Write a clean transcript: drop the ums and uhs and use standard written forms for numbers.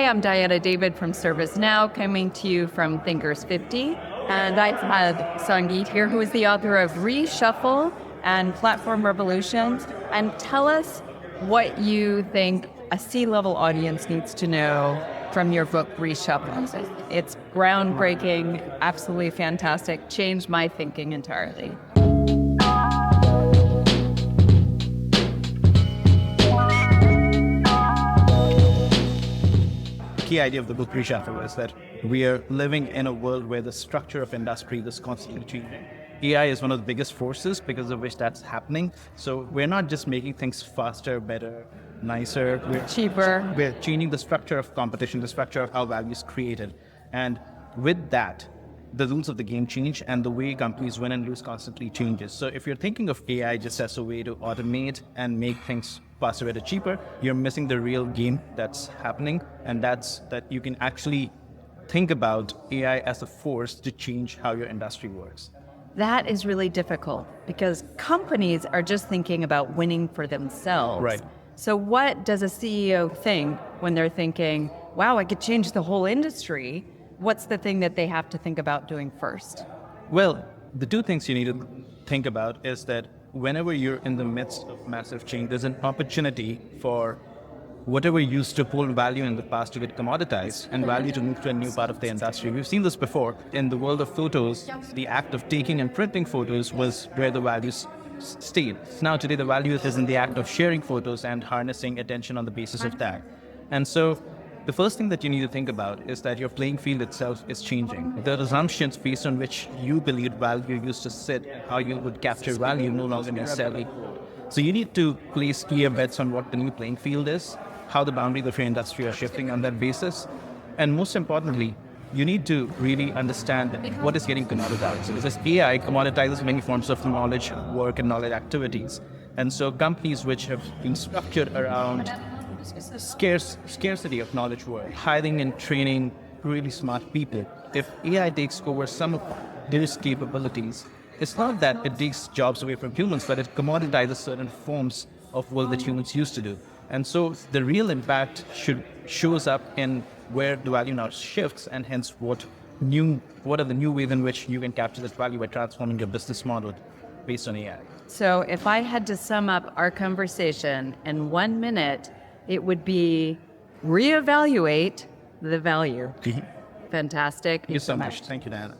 Hi, I'm Diana David from ServiceNow, coming to you from Thinkers 50. And I have Sangeet here, who is the author of Reshuffle and Platform Revolution. And tell us what you think a C-level audience needs to know from your book, Reshuffle. It's groundbreaking, absolutely fantastic, changed my thinking entirely. The key idea of the book Reshuffle is that we are living in a world where the structure of industry is constantly changing. AI is one of the biggest forces because of which that's happening. So we're not just making things faster, better, nicer, Cheaper. We're changing the structure of competition, the structure of how value is created. And with that, the rules of the game change and the way companies win and lose constantly changes. So if you're thinking of AI just as a way to automate and make things faster, better, cheaper, you're missing the real game that's happening. And that's that you can actually think about AI as a force to change how your industry works. That is really difficult because companies are just thinking about winning for themselves. Right. So what does a CEO think when they're thinking, wow, I could change the whole industry? What's the thing that they have to think about doing first? Well, the two things you need to think about is that whenever you're in the midst of massive change, there's an opportunity for whatever used to hold value in the past to get commoditized and value to move to a new part of the industry. We've seen this before. In the world of photos, the act of taking and printing photos was where the values stayed. Now today the value is in the act of sharing photos and harnessing attention on the basis of that. And so the first thing that you need to think about is that your playing field itself is changing. The assumptions based on which you believed value used to sit, how you would capture value, no longer necessarily hold. So you need to place clear bets on what the new playing field is, how the boundaries of your industry are shifting on that basis. And most importantly, you need to really understand what is getting commoditized. Because AI commoditizes many forms of knowledge work and knowledge activities. And so companies which have been structured around scarcity of knowledge work, hiring and training really smart people. If AI takes over some of these capabilities, it's not that it takes jobs away from humans, but it commoditizes certain forms of work that humans used to do. And so the real impact shows up in where the value now shifts, and hence what are the new ways in which you can capture that value by transforming your business model based on AI. So if I had to sum up our conversation in 1 minute, it would be reevaluate the value. Mm-hmm. Fantastic. Thank you so much. Thank you, Diana.